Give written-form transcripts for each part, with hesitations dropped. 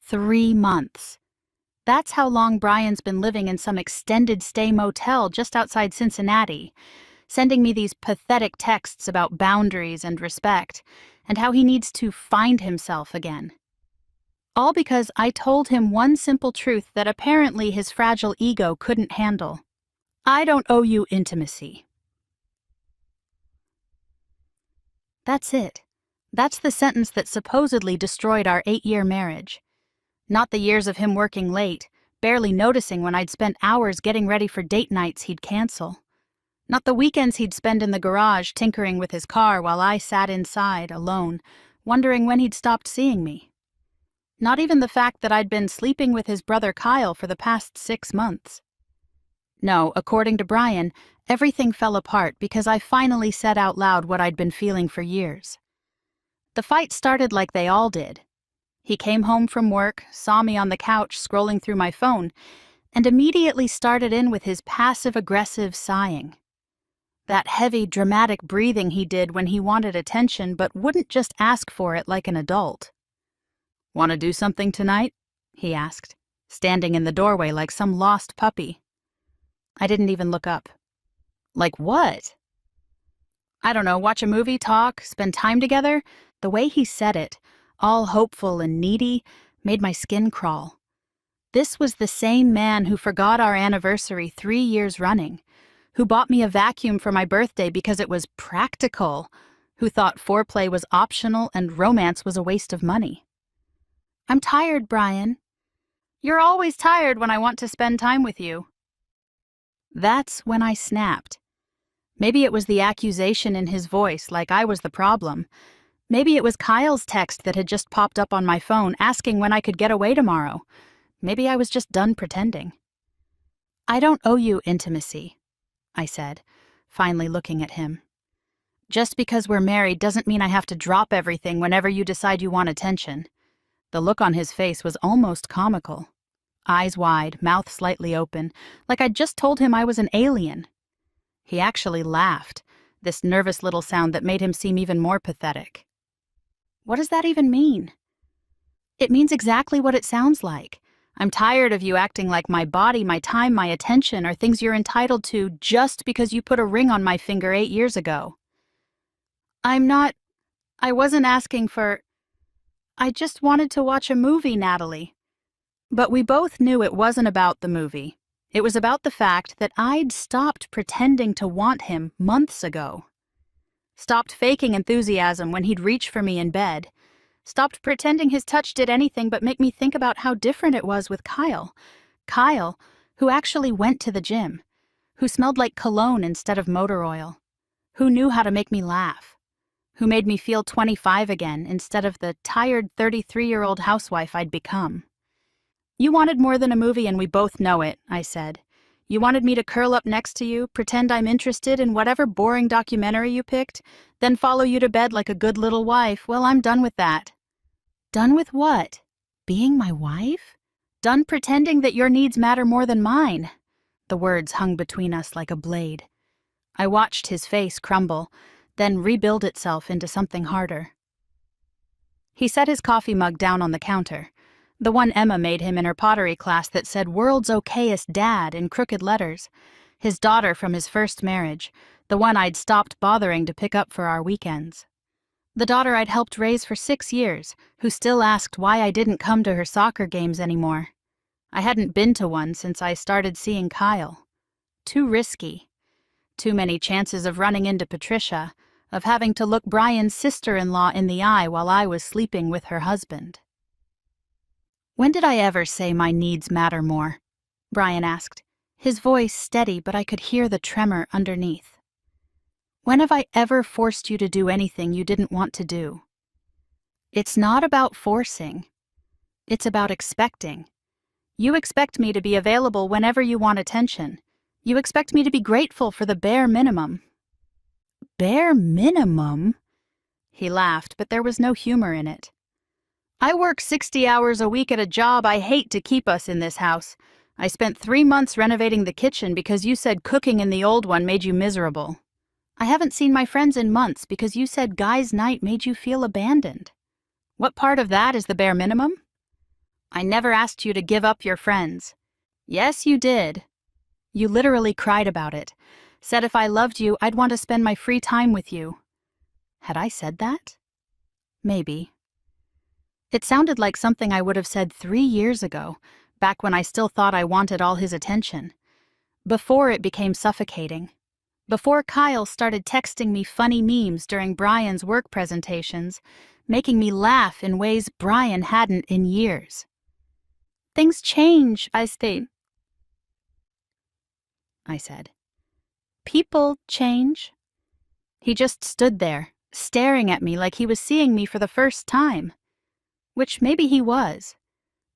3 months. That's how long Brian's been living in some extended stay motel just outside Cincinnati, sending me these pathetic texts about boundaries and respect, and how he needs to find himself again. All because I told him one simple truth that apparently his fragile ego couldn't handle. I don't owe you intimacy. That's it. That's the sentence that supposedly destroyed our 8-year marriage. Not the years of him working late, barely noticing when I'd spent hours getting ready for date nights he'd cancel. Not the weekends he'd spend in the garage tinkering with his car while I sat inside, alone, wondering when he'd stopped seeing me. Not even the fact that I'd been sleeping with his brother Kyle for the past 6 months. No, according to Brian, everything fell apart because I finally said out loud what I'd been feeling for years. The fight started like they all did. He came home from work, saw me on the couch scrolling through my phone, and immediately started in with his passive-aggressive sighing. That heavy, dramatic breathing he did when he wanted attention but wouldn't just ask for it like an adult. "Want to do something tonight?" he asked, standing in the doorway like some lost puppy. I didn't even look up. "Like what?" "I don't know, watch a movie, talk, spend time together?" The way he said it, all hopeful and needy, made my skin crawl. This was the same man who forgot our anniversary 3 years running, who bought me a vacuum for my birthday because it was practical, who thought foreplay was optional and romance was a waste of money. "I'm tired, Brian." "You're always tired when I want to spend time with you." That's when I snapped. Maybe it was the accusation in his voice, like I was the problem. Maybe it was Kyle's text that had just popped up on my phone asking when I could get away tomorrow. Maybe I was just done pretending. "I don't owe you intimacy," I said, finally looking at him. "Just because we're married doesn't mean I have to drop everything whenever you decide you want attention." The look on his face was almost comical. Eyes wide, mouth slightly open, like I'd just told him I was an alien. He actually laughed, this nervous little sound that made him seem even more pathetic. What does that even mean? It means exactly what it sounds like. I'm tired of you acting like my body, my time, my attention are things you're entitled to just because you put a ring on my finger 8 years ago. I wasn't asking for... I just wanted to watch a movie, Natalie. But we both knew it wasn't about the movie. It was about the fact that I'd stopped pretending to want him months ago. Stopped faking enthusiasm when he'd reach for me in bed. Stopped pretending his touch did anything but make me think about how different it was with Kyle. Kyle, who actually went to the gym. Who smelled like cologne instead of motor oil. Who knew how to make me laugh. Who made me feel 25 again instead of the tired 33-year-old housewife I'd become. "You wanted more than a movie and we both know it," I said. "You wanted me to curl up next to you, pretend I'm interested in whatever boring documentary you picked, then follow you to bed like a good little wife. Well, I'm done with that." "Done with what? Being my wife? Done pretending that your needs matter more than mine." The words hung between us like a blade. I watched his face crumble, then rebuild itself into something harder. He set his coffee mug down on the counter, the one Emma made him in her pottery class that said "World's Okayest Dad" in crooked letters, his daughter from his first marriage, the one I'd stopped bothering to pick up for our weekends. The daughter I'd helped raise for 6 years, who still asked why I didn't come to her soccer games anymore. I hadn't been to one since I started seeing Kyle. Too risky. Too many chances of running into Patricia, of having to look Brian's sister-in-law in the eye while I was sleeping with her husband. "When did I ever say my needs matter more?" Brian asked, his voice steady, but I could hear the tremor underneath. "When have I ever forced you to do anything you didn't want to do?" It's not about forcing. It's about expecting. You expect me to be available whenever you want attention. You expect me to be grateful for the bare minimum. Bare minimum? He laughed, but there was no humor in it. "I work 60 hours a week at a job I hate to keep us in this house. I spent 3 months renovating the kitchen because you said cooking in the old one made you miserable. I haven't seen my friends in months because you said guys' night made you feel abandoned. What part of that is the bare minimum?" I never asked you to give up your friends. Yes, you did. You literally cried about it. Said if I loved you, I'd want to spend my free time with you. Had I said that? Maybe. It sounded like something I would have said 3 years ago, back when I still thought I wanted all his attention. Before it became suffocating. Before Kyle started texting me funny memes during Brian's work presentations, making me laugh in ways Brian hadn't in years. Things change, I said. People change. He just stood there, staring at me like he was seeing me for the first time. Which maybe he was.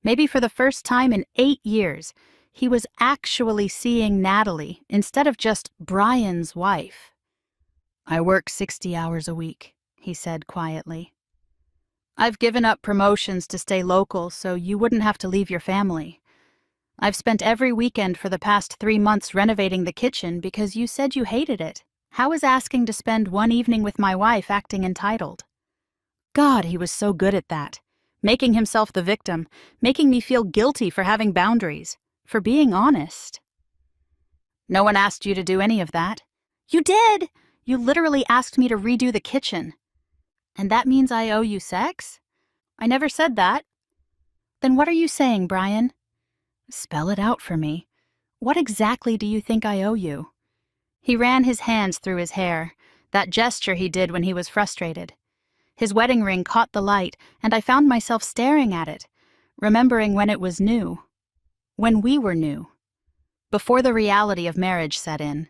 Maybe for the first time in 8 years, he was actually seeing Natalie instead of just Brian's wife. I work 60 hours a week, he said quietly. I've given up promotions to stay local so you wouldn't have to leave your family. I've spent every weekend for the past 3 months renovating the kitchen because you said you hated it. How is asking to spend one evening with my wife acting entitled? God, he was so good at that. Making himself the victim, making me feel guilty for having boundaries, for being honest. No one asked you to do any of that. You did! You literally asked me to redo the kitchen. And that means I owe you sex? I never said that. Then what are you saying, Brian? Spell it out for me. What exactly do you think I owe you? He ran his hands through his hair, that gesture he did when he was frustrated. His wedding ring caught the light, and I found myself staring at it, remembering when it was new. When we were new. Before the reality of marriage set in.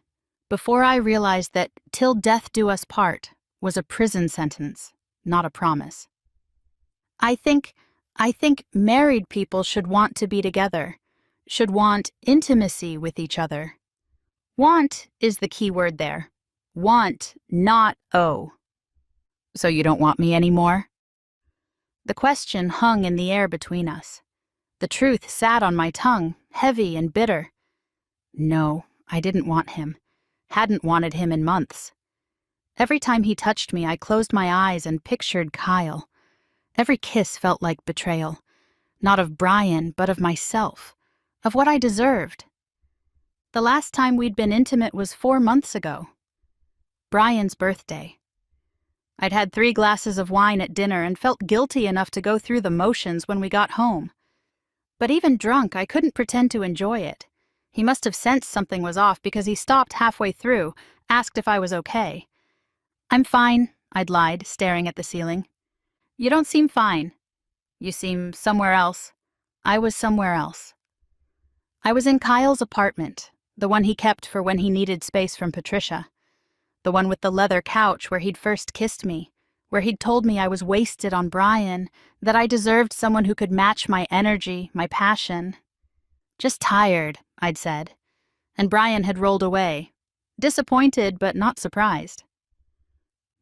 Before I realized that "till death do us part" was a prison sentence, not a promise. I think married people should want to be together, should want intimacy with each other. Want is the key word there. Want, not owe. So you don't want me anymore? The question hung in the air between us. The truth sat on my tongue, heavy and bitter. No, I didn't want him. Hadn't wanted him in months. Every time he touched me, I closed my eyes and pictured Kyle. Every kiss felt like betrayal. Not of Brian, but of myself. Of what I deserved. The last time we'd been intimate was 4 months ago. Brian's birthday. I'd had 3 glasses of wine at dinner and felt guilty enough to go through the motions when we got home. But even drunk, I couldn't pretend to enjoy it. He must have sensed something was off because he stopped halfway through, asked if I was okay. I'm fine, I'd lied, staring at the ceiling. You don't seem fine. You seem somewhere else. I was somewhere else. I was in Kyle's apartment, the one he kept for when he needed space from Patricia. The one with the leather couch where he'd first kissed me, where he'd told me I was wasted on Brian, that I deserved someone who could match my energy, my passion. Just tired, I'd said, and Brian had rolled away, disappointed but not surprised.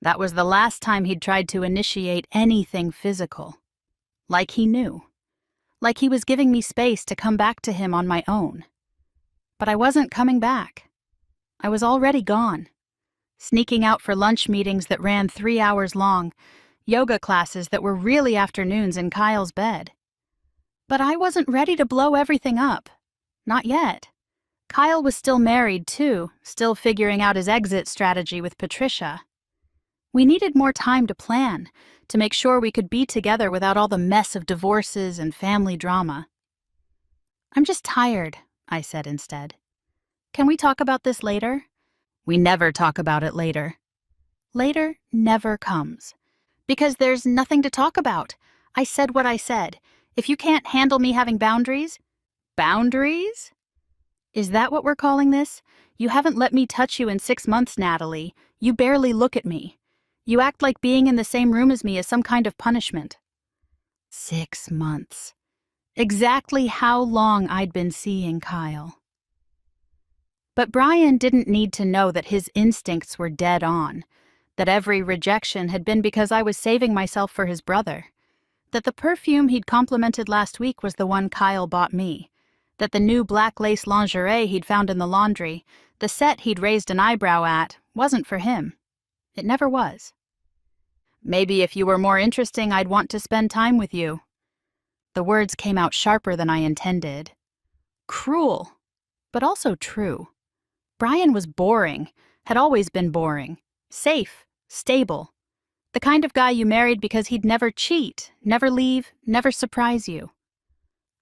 That was the last time he'd tried to initiate anything physical. Like he knew. Like he was giving me space to come back to him on my own. But I wasn't coming back. I was already gone. Sneaking out for lunch meetings that ran 3 hours long, yoga classes that were really afternoons in Kyle's bed. But I wasn't ready to blow everything up. Not yet. Kyle was still married, too, still figuring out his exit strategy with Patricia. We needed more time to plan, to make sure we could be together without all the mess of divorces and family drama. I'm just tired, I said instead. Can we talk about this later? We never talk about it later. Later never comes. Because there's nothing to talk about. I said what I said. If you can't handle me having boundaries... Boundaries? Is that what we're calling this? You haven't let me touch you in 6 months, Natalie. You barely look at me. You act like being in the same room as me is some kind of punishment. 6 months. Exactly how long I'd been seeing Kyle. But Brian didn't need to know that his instincts were dead on, that every rejection had been because I was saving myself for his brother, that the perfume he'd complimented last week was the one Kyle bought me, that the new black lace lingerie he'd found in the laundry, the set he'd raised an eyebrow at, wasn't for him. It never was. Maybe if you were more interesting, I'd want to spend time with you. The words came out sharper than I intended. Cruel, but also true. Brian was boring, had always been boring. Safe, stable. The kind of guy you married because he'd never cheat, never leave, never surprise you.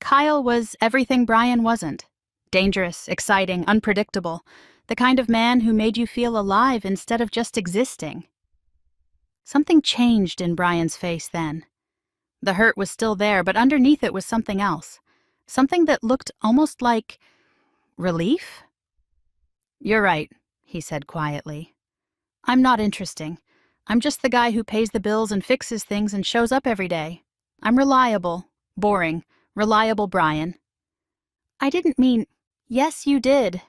Kyle was everything Brian wasn't. Dangerous, exciting, unpredictable. The kind of man who made you feel alive instead of just existing. Something changed in Brian's face then. The hurt was still there, but underneath it was something else. Something that looked almost like relief? "You're right," he said quietly. "I'm not interesting. I'm just the guy who pays the bills and fixes things and shows up every day. I'm reliable, boring, reliable Brian." I didn't mean, yes, you did.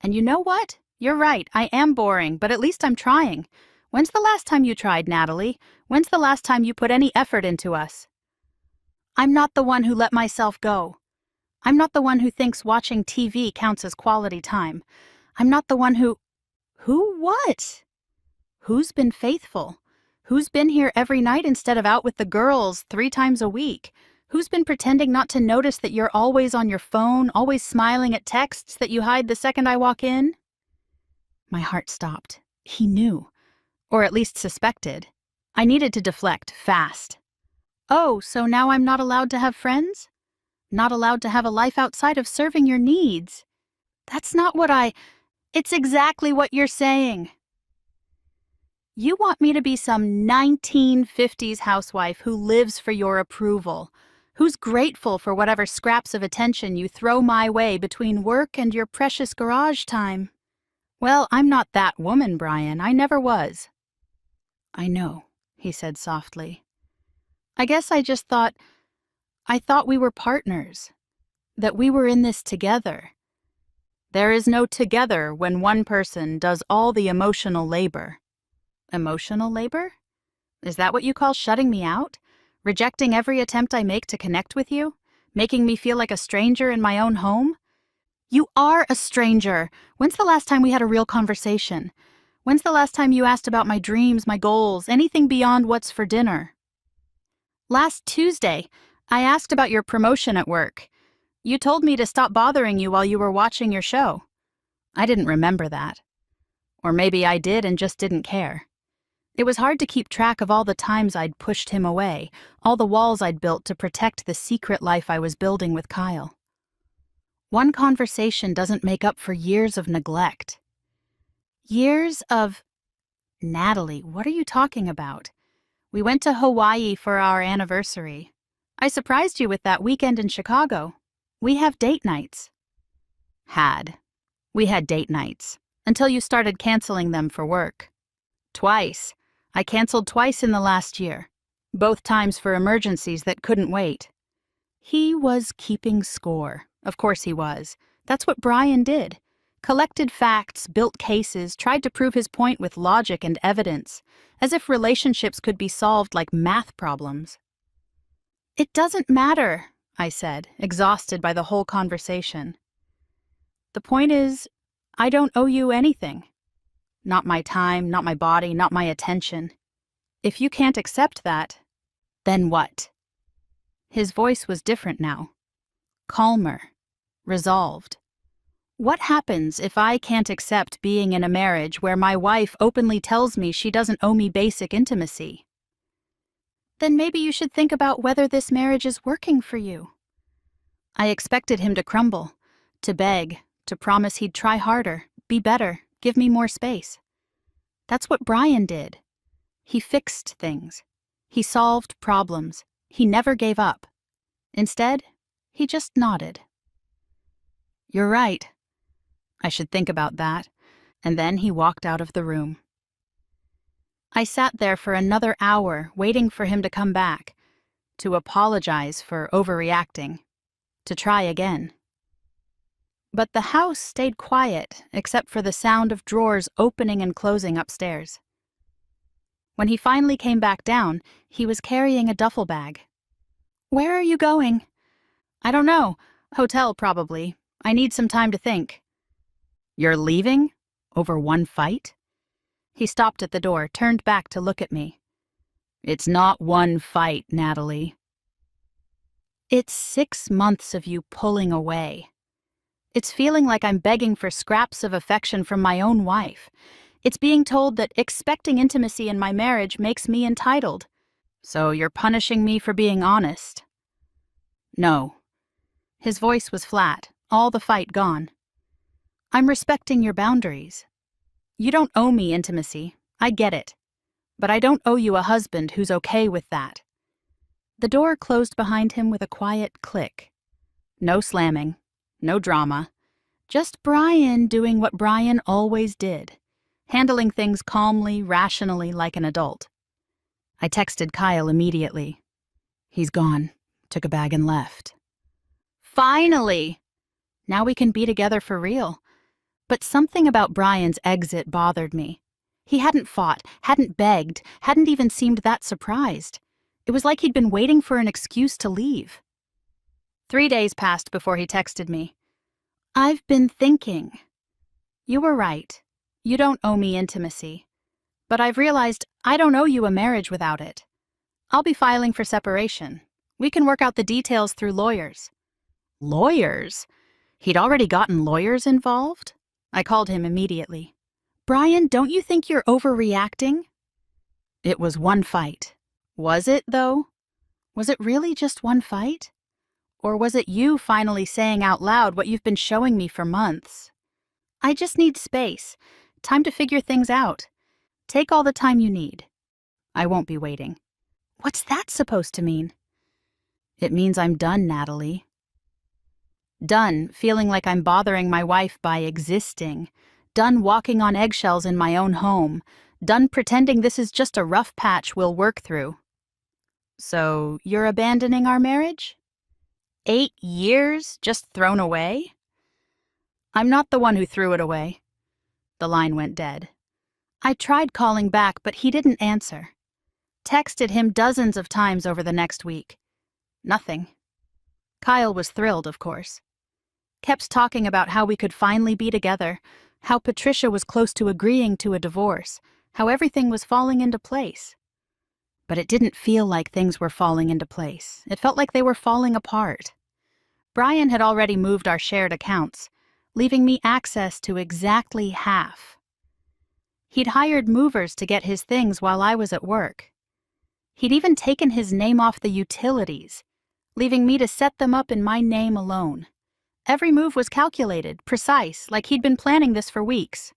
And you know what? You're right, I am boring, but at least I'm trying. When's the last time you tried, Natalie? When's the last time you put any effort into us? I'm not the one who let myself go. I'm not the one who thinks watching TV counts as quality time. I'm not the one who... Who what? Who's been faithful? Who's been here every night instead of out with the girls 3 times a week? Who's been pretending not to notice that you're always on your phone, always smiling at texts that you hide the second I walk in? My heart stopped. He knew. Or at least suspected. I needed to deflect, fast. Oh, so now I'm not allowed to have friends? Not allowed to have a life outside of serving your needs? That's not what It's exactly what you're saying. You want me to be some 1950s housewife who lives for your approval, who's grateful for whatever scraps of attention you throw my way between work and your precious garage time. Well, I'm not that woman, Brian. I never was. I know, he said softly. I guess I thought we were partners, that we were in this together. There is no together when one person does all the emotional labor. Emotional labor? Is that what you call shutting me out? Rejecting every attempt I make to connect with you? Making me feel like a stranger in my own home? You are a stranger. When's the last time we had a real conversation? When's the last time you asked about my dreams, my goals, anything beyond what's for dinner? Last Tuesday, I asked about your promotion at work. You told me to stop bothering you while you were watching your show. I didn't remember that. Or maybe I did and just didn't care. It was hard to keep track of all the times I'd pushed him away, all the walls I'd built to protect the secret life I was building with Kyle. One conversation doesn't make up for years of neglect. Years of... Natalie, what are you talking about? We went to Hawaii for our anniversary. I surprised you with that weekend in Chicago. We have date nights. We had date nights, until you started canceling them for work. Twice. I canceled twice in the last year. Both times for emergencies that couldn't wait. He was keeping score. Of course he was. That's what Brian did. Collected facts, built cases, tried to prove his point with logic and evidence, as if relationships could be solved like math problems. It doesn't matter, I said, exhausted by the whole conversation. The point is, I don't owe you anything. Not my time, not my body, not my attention. If you can't accept that, then what? His voice was different now. Calmer. Resolved. What happens if I can't accept being in a marriage where my wife openly tells me she doesn't owe me basic intimacy? Then maybe you should think about whether this marriage is working for you. I expected him to crumble, to beg, to promise he'd try harder, be better, give me more space. That's what Brian did. He fixed things. He solved problems. He never gave up. Instead, he just nodded. You're right. I should think about that. And then he walked out of the room. I sat there for another hour, waiting for him to come back, to apologize for overreacting, to try again. But the house stayed quiet, except for the sound of drawers opening and closing upstairs. When he finally came back down, he was carrying a duffel bag. Where are you going? I don't know. Hotel, probably. I need some time to think. You're leaving? Over one fight? He stopped at the door, turned back to look at me. It's not one fight, Natalie. It's 6 months of you pulling away. It's feeling like I'm begging for scraps of affection from my own wife. It's being told that expecting intimacy in my marriage makes me entitled. So you're punishing me for being honest? No. His voice was flat, all the fight gone. I'm respecting your boundaries. You don't owe me intimacy, I get it. But I don't owe you a husband who's okay with that. The door closed behind him with a quiet click. No slamming, no drama. Just Brian doing what Brian always did, handling things calmly, rationally like an adult. I texted Kyle immediately. He's gone, took a bag and left. Finally! Now we can be together for real. But something about Brian's exit bothered me. He hadn't fought, hadn't begged, hadn't even seemed that surprised. It was like he'd been waiting for an excuse to leave. 3 days passed before he texted me. I've been thinking. You were right. You don't owe me intimacy. But I've realized I don't owe you a marriage without it. I'll be filing for separation. We can work out the details through lawyers. Lawyers? He'd already gotten lawyers involved? I called him immediately. Brian, don't you think you're overreacting? It was one fight. Was it, though? Was it really just one fight? Or was it you finally saying out loud what you've been showing me for months? I just need space. Time to figure things out. Take all the time you need. I won't be waiting. What's that supposed to mean? It means I'm done, Natalie. Done feeling like I'm bothering my wife by existing. Done walking on eggshells in my own home. Done pretending this is just a rough patch we'll work through. So, you're abandoning our marriage? 8 years just thrown away? I'm not the one who threw it away. The line went dead. I tried calling back, but he didn't answer. Texted him dozens of times over the next week. Nothing. Kyle was thrilled, of course. Kept talking about how we could finally be together, how Patricia was close to agreeing to a divorce, how everything was falling into place. But it didn't feel like things were falling into place. It felt like they were falling apart. Brian had already moved our shared accounts, leaving me access to exactly half. He'd hired movers to get his things while I was at work. He'd even taken his name off the utilities, leaving me to set them up in my name alone. Every move was calculated, precise, like he'd been planning this for weeks.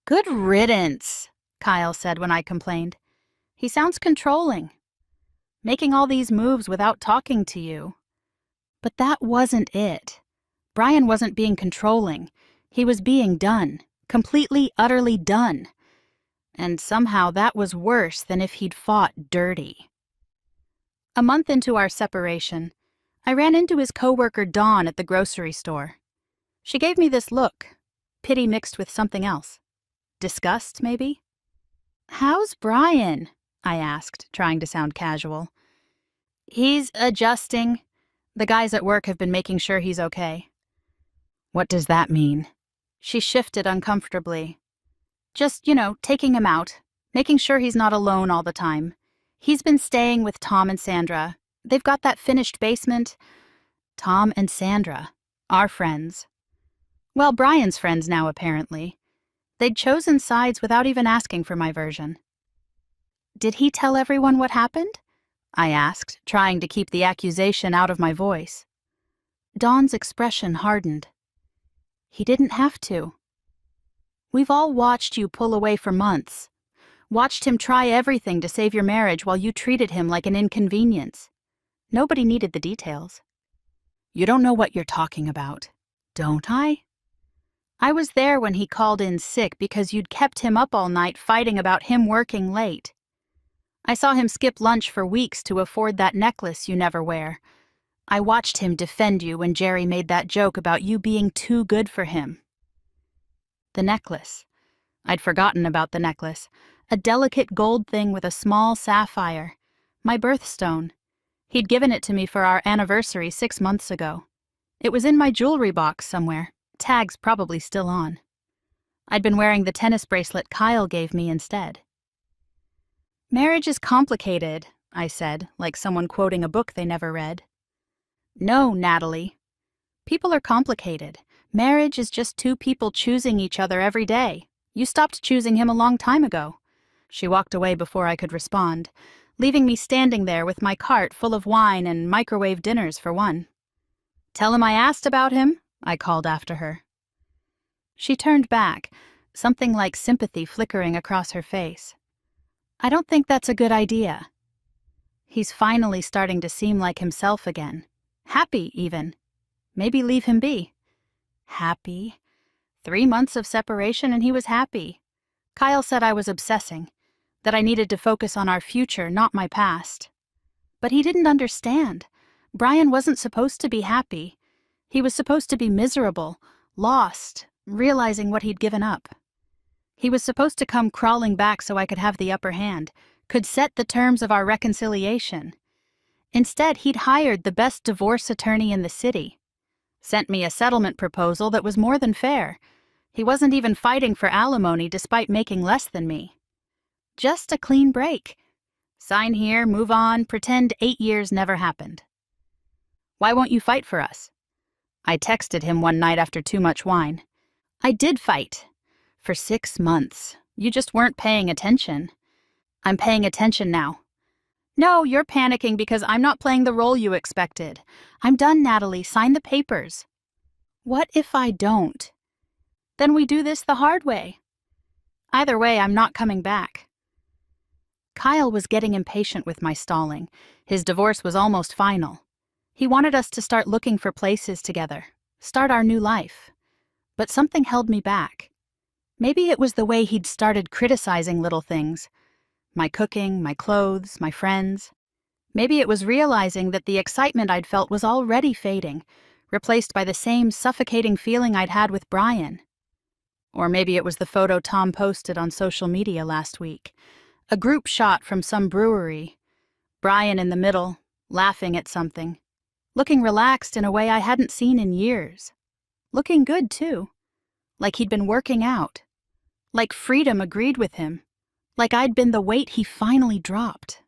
Good riddance, Kyle said when I complained. He sounds controlling. Making all these moves without talking to you. But that wasn't it. Brian wasn't being controlling. He was being done. Completely, utterly done. And somehow that was worse than if he'd fought dirty. A month into our separation, I ran into his coworker Dawn at the grocery store. She gave me this look, pity mixed with something else. Disgust, maybe? How's Brian? I asked, trying to sound casual. He's adjusting. The guys at work have been making sure he's okay. What does that mean? She shifted uncomfortably. Just, taking him out, making sure he's not alone all the time. He's been staying with Tom and Sandra. They've got that finished basement. Tom and Sandra, our friends. Well, Brian's friends now, apparently. They'd chosen sides without even asking for my version. Did he tell everyone what happened? I asked, trying to keep the accusation out of my voice. Dawn's expression hardened. He didn't have to. We've all watched you pull away for months. Watched him try everything to save your marriage while you treated him like an inconvenience. Nobody needed the details. You don't know what you're talking about, don't I? I was there when he called in sick because you'd kept him up all night fighting about him working late. I saw him skip lunch for weeks to afford that necklace you never wear. I watched him defend you when Jerry made that joke about you being too good for him. The necklace. I'd forgotten about the necklace. A delicate gold thing with a small sapphire. My birthstone. He'd given it to me for our anniversary 6 months ago. It was in my jewelry box somewhere, tags probably still on. I'd been wearing the tennis bracelet Kyle gave me instead. Marriage is complicated, I said, like someone quoting a book they never read. No, Natalie. People are complicated. Marriage is just two people choosing each other every day. You stopped choosing him a long time ago. She walked away before I could respond, leaving me standing there with my cart full of wine and microwave dinners for one. Tell him I asked about him, I called after her. She turned back, something like sympathy flickering across her face. I don't think that's a good idea. He's finally starting to seem like himself again. Happy, even. Maybe leave him be. Happy? 3 months of separation and he was happy. Kyle said I was obsessing, that I needed to focus on our future, not my past. But he didn't understand. Brian wasn't supposed to be happy. He was supposed to be miserable, lost, realizing what he'd given up. He was supposed to come crawling back so I could have the upper hand, could set the terms of our reconciliation. Instead, he'd hired the best divorce attorney in the city. Sent me a settlement proposal that was more than fair. He wasn't even fighting for alimony despite making less than me. Just a clean break. Sign here, move on, pretend 8 years never happened. Why won't you fight for us? I texted him one night after too much wine. I did fight. For 6 months. You just weren't paying attention. I'm paying attention now. No, you're panicking because I'm not playing the role you expected. I'm done, Natalie. Sign the papers. What if I don't? Then we do this the hard way. Either way, I'm not coming back. Kyle was getting impatient with my stalling. His divorce was almost final. He wanted us to start looking for places together, start our new life. But something held me back. Maybe it was the way he'd started criticizing little things. My cooking, my clothes, my friends. Maybe it was realizing that the excitement I'd felt was already fading, replaced by the same suffocating feeling I'd had with Brian. Or maybe it was the photo Tom posted on social media last week. A group shot from some brewery. Brian in the middle, laughing at something. Looking relaxed in a way I hadn't seen in years. Looking good, too. Like he'd been working out. Like freedom agreed with him. Like I'd been the weight he finally dropped.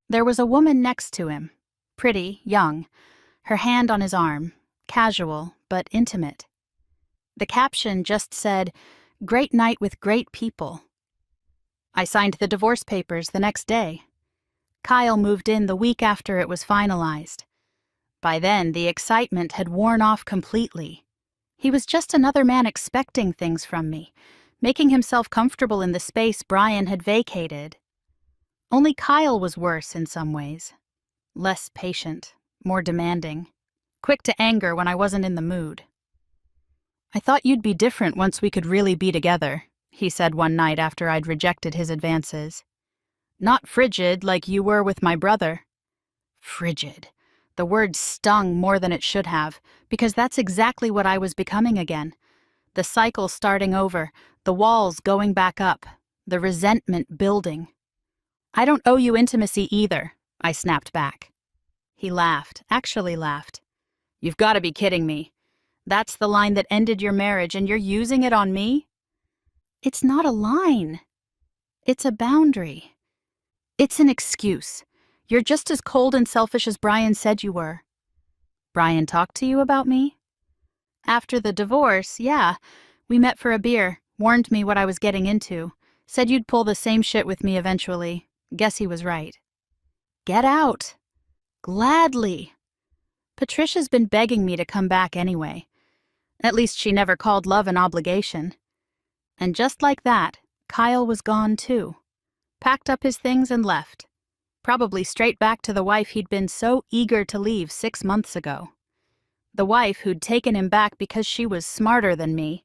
There was a woman next to him. Pretty, young. Her hand on his arm. Casual, but intimate. The caption just said, "Great night with great people." I signed the divorce papers the next day. Kyle moved in the week after it was finalized. By then, the excitement had worn off completely. He was just another man expecting things from me, making himself comfortable in the space Brian had vacated. Only Kyle was worse in some ways. Less patient, more demanding, quick to anger when I wasn't in the mood. I thought you'd be different once we could really be together, he said one night after I'd rejected his advances. Not frigid like you were with my brother. Frigid. The word stung more than it should have, because that's exactly what I was becoming again. The cycle starting over, the walls going back up, the resentment building. I don't owe you intimacy either, I snapped back. He laughed, actually laughed. You've got to be kidding me. That's the line that ended your marriage and you're using it on me? It's not a line. It's a boundary. It's an excuse. You're just as cold and selfish as Brian said you were. Brian talked to you about me? After the divorce, yeah. We met for a beer, warned me what I was getting into, said you'd pull the same shit with me eventually. Guess he was right. Get out. Gladly. Patricia's been begging me to come back anyway. At least she never called love an obligation. And just like that, Kyle was gone too. Packed up his things and left. Probably straight back to the wife he'd been so eager to leave 6 months ago. The wife who'd taken him back because she was smarter than me,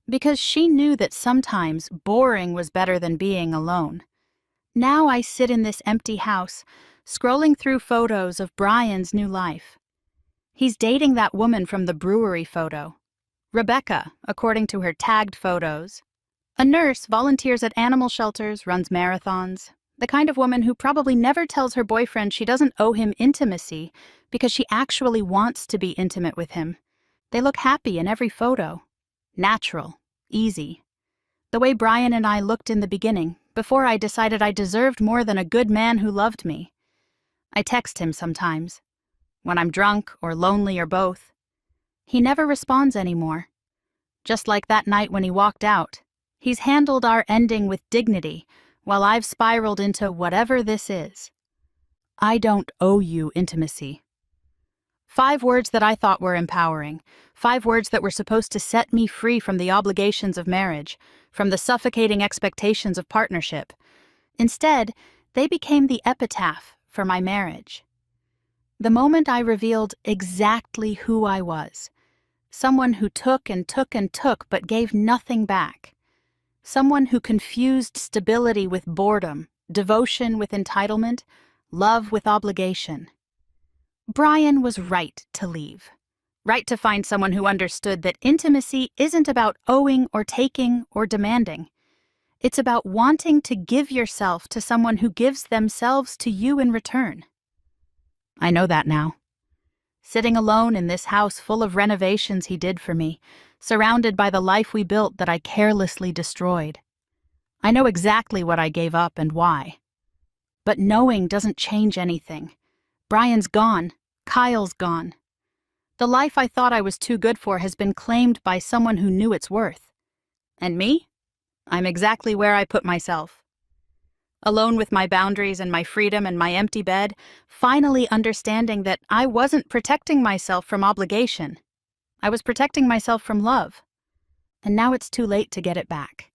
because she knew that sometimes boring was better than being alone. Now I sit in this empty house, scrolling through photos of Brian's new life. He's dating that woman from the brewery photo. Rebecca, according to her tagged photos. A nurse, volunteers at animal shelters, runs marathons. The kind of woman who probably never tells her boyfriend she doesn't owe him intimacy because she actually wants to be intimate with him. They look happy in every photo. Natural. Easy. The way Brian and I looked in the beginning, before I decided I deserved more than a good man who loved me. I text him sometimes. when I'm drunk or lonely or both. He never responds anymore. Just like that night when he walked out, he's handled our ending with dignity, while I've spiraled into whatever this is. I don't owe you intimacy. 5 words that I thought were empowering, 5 words that were supposed to set me free from the obligations of marriage, from the suffocating expectations of partnership. Instead, they became the epitaph for my marriage. The moment I revealed exactly who I was, someone who took and took and took but gave nothing back. Someone who confused stability with boredom, devotion with entitlement, love with obligation. Brian was right to leave. Right to find someone who understood that intimacy isn't about owing or taking or demanding. It's about wanting to give yourself to someone who gives themselves to you in return. I know that now. Sitting alone in this house full of renovations he did for me, surrounded by the life we built that I carelessly destroyed. I know exactly what I gave up and why. But knowing doesn't change anything. Brian's gone. Kyle's gone. The life I thought I was too good for has been claimed by someone who knew its worth. And me? I'm exactly where I put myself. Alone with my boundaries and my freedom and my empty bed, finally understanding that I wasn't protecting myself from obligation. I was protecting myself from love. And now it's too late to get it back.